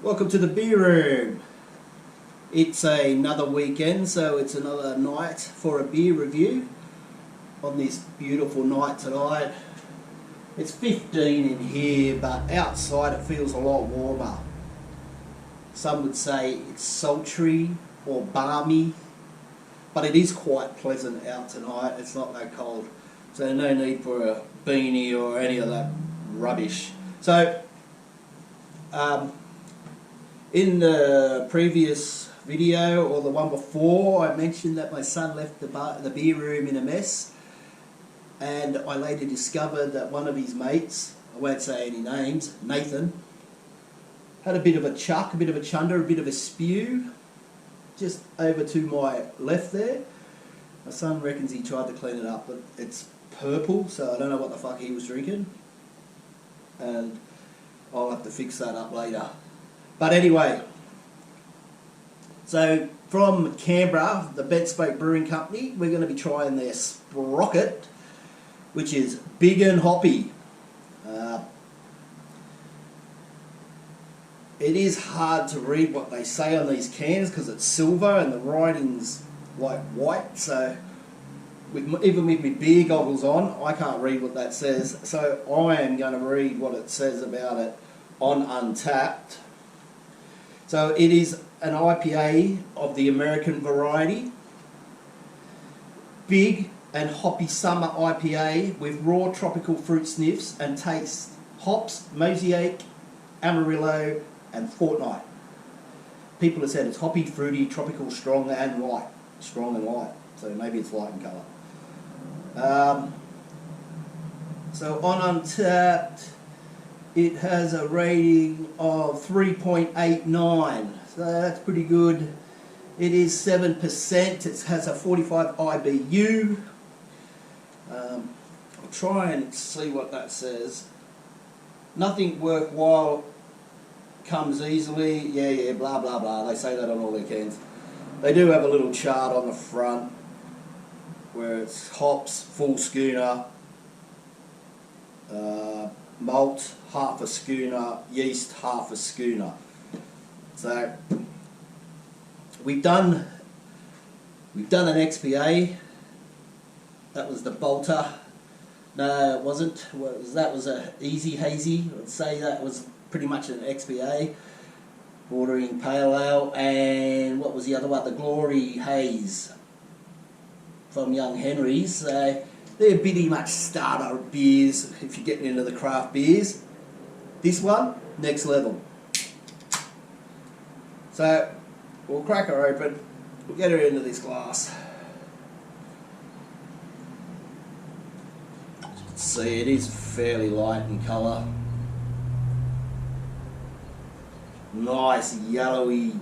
Welcome to the beer room. It's another weekend, so it's another night for a beer review on this beautiful night tonight. It's 15 in here, but outside it feels a lot warmer. Some would say it's sultry or balmy, but it is quite pleasant out tonight. It's not that cold, so no need for a beanie or any of that rubbish. So, in the previous video, or the one before, I mentioned that my son left the beer room in a mess, and I later discovered that one of his mates, I won't say any names, Nathan, had a bit of a chuck, a bit of a chunder, a bit of a spew, just over to my left there. My son reckons he tried to clean it up, but it's purple, so I don't know what the fuck he was drinking, and I'll have to fix that up later. But anyway, so from Canberra, the BentSpoke Brewing Company, we're going to be trying their Sprocket, which is big and hoppy. It is hard to read what they say on these cans because it's silver and the writing's like white, so even with my beer goggles on, I can't read what that says, so I am going to read what it says about it on Untapped. So it is an IPA of the American variety. Big and hoppy summer IPA with raw tropical fruit sniffs and taste. Hops, Mosaic, Amarillo and Fortnight. People have said it's hoppy, fruity, tropical, strong and light. Strong and light. So maybe it's light in colour. So on Untapped, it has a rating of 3.89, so that's pretty good. It is 7%, it has a 45 IBU. I'll try and see what that says. Nothing worthwhile comes easily, yeah, blah blah blah, they say that on all their cans. They do have a little chart on the front where it's hops, full schooner, malt, half a schooner, yeast, half a schooner. So we've done an XPA. That was the Bolter. No, it wasn't. That was a Easy Hazy. I'd say that was pretty much an XPA, bordering Pale Ale. And what was the other one? The Glory Haze from Young Henry's. So they're pretty much starter beers if you're getting into the craft beers. This one, next level. So we'll crack her open, we'll get her into this glass. As you can see, it is fairly light in colour. Nice yellowy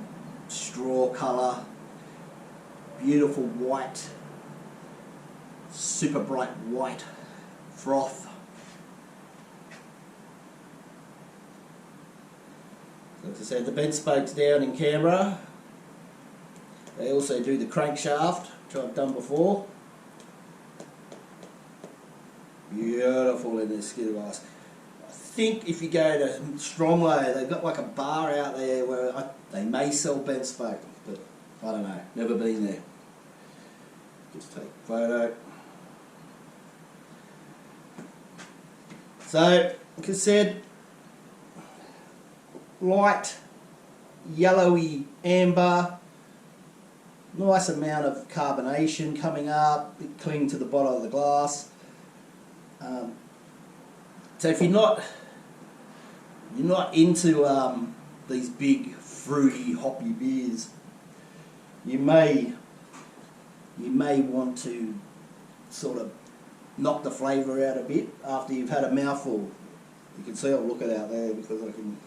straw colour. Beautiful white. Super bright white froth. Like I said, the BentSpoke's down in Canberra. They also do the crankshaft, which I've done before. Beautiful in this skid glass. I think if you go to Stronglow, they've got like a bar out there where they may sell BentSpoke, but I don't know, never been there. Just take a photo. So, like I said, light, yellowy amber, nice amount of carbonation coming up, clinging to the bottom of the glass. So if you're not into these big fruity hoppy beers, you may want to sort of knock the flavour out a bit after you've had a mouthful. You can see I'll look it out there because I can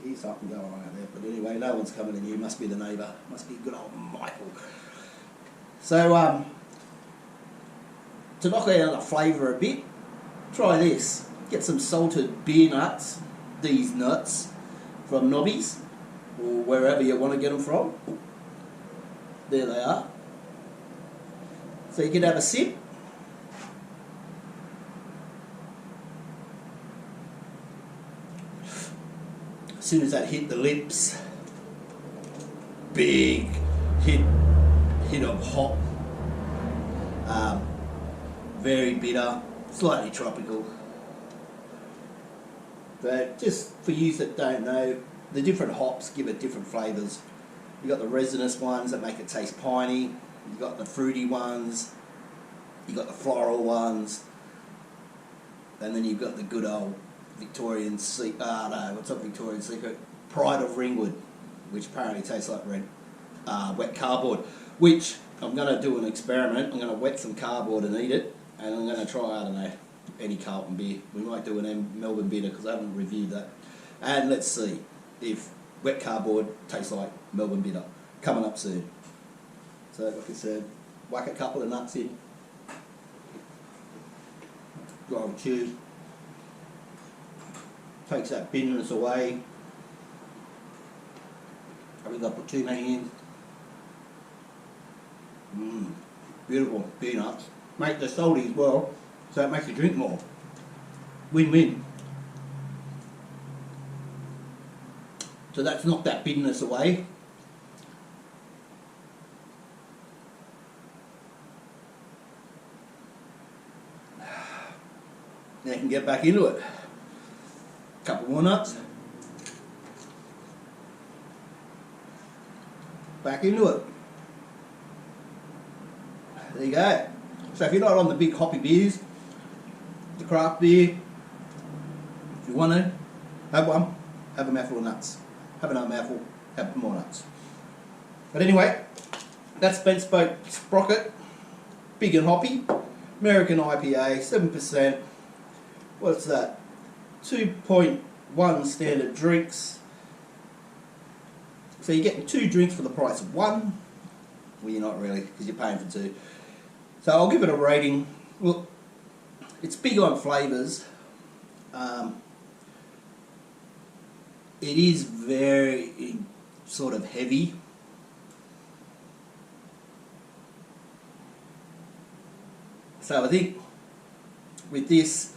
hear something going on out there. But anyway, no one's coming in here. Must be the neighbour. Must be good old Michael. So to knock out the flavour a bit, try this. Get some salted beer nuts. These nuts from Nobby's or wherever you want to get them from. There they are. So you can have a sip. As soon as that hit the lips, big hit of hop, very bitter, slightly tropical. But just for you that don't know, the different hops give it different flavours. You've got the resinous ones that make it taste piney, you've got the fruity ones, you've got the floral ones, and then you've got the good old Victorian Secret, what's up Victorian Secret? Pride of Ringwood, which apparently tastes like wet cardboard, which I'm going to do an experiment. I'm going to wet some cardboard and eat it, and I'm going to try, I don't know, any Carlton beer. We might do an Melbourne bitter because I haven't reviewed that. And let's see if wet cardboard tastes like Melbourne bitter. Coming up soon. So like I said, whack a couple of nuts in. Go and chew. Takes that bitterness away. I think I put too many in. Beautiful beer nuts. Make the salty as well, so it makes you drink more. Win-win. So that's knocked that bitterness away. Now you can get back into it. Couple more nuts. Back into it. There you go. So if you're not on the big hoppy beers, the craft beer, if you want to, have one, have a mouthful of nuts. Have another mouthful, have more nuts. But anyway, that's BentSpoke Sprocket, big and hoppy, American IPA, 7%. What's that? 2.1 standard drinks. So you're getting 2 drinks for the price of 1. Well, you're not really, because you're paying for 2. So I'll give it a rating. Well, it's big on flavours. It is very sort of heavy. So I think with this,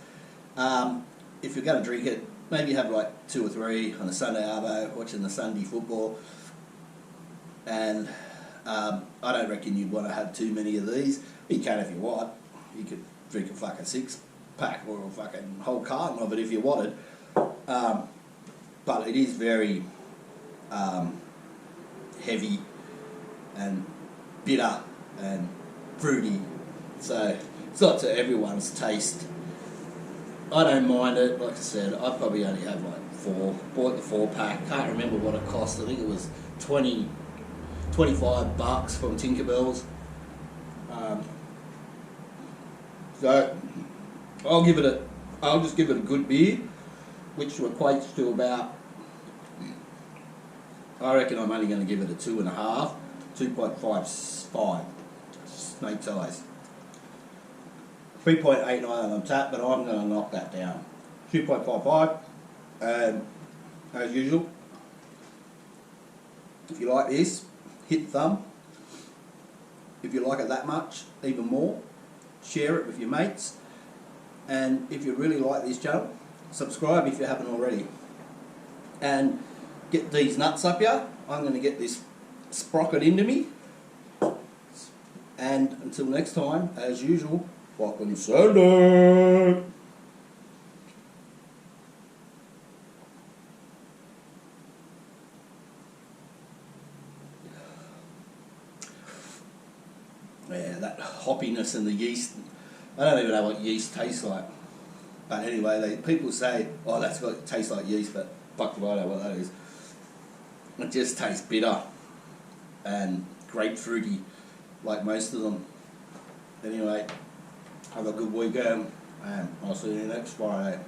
if you're going to drink it, maybe have like 2 or 3 on a Sunday arvo, watching the Sunday football. And I don't reckon you'd want to have too many of these. You can if you want. You could drink a fucking 6-pack or a fucking whole carton of it if you wanted. But it is very heavy and bitter and fruity. So it's not to everyone's taste. I don't mind it. Like I said, I'd probably only have like 4. Bought the 4-pack. Can't remember what it cost. I think it was $25 from Tinkerbell's. So I'll just give it a good beer, which equates to about, I reckon I'm only going to give it a 2.5, 2.55, snake's eyes. 3.89 on tap, but I'm going to knock that down. 2.55, and as usual, if you like this, hit thumb. If you like it that much, even more, share it with your mates. And if you really like this channel, subscribe if you haven't already. And get these nuts up here. I'm going to get this sprocket into me. And until next time, as usual, fucking Sunday. Yeah, that hoppiness and the yeast. I don't even know what yeast tastes like. But anyway, people say, oh, that's got to taste like yeast, but fuck if I know what that is. It just tastes bitter and grapefruity, like most of them. Anyway, have a good weekend, and I'll see you next Friday.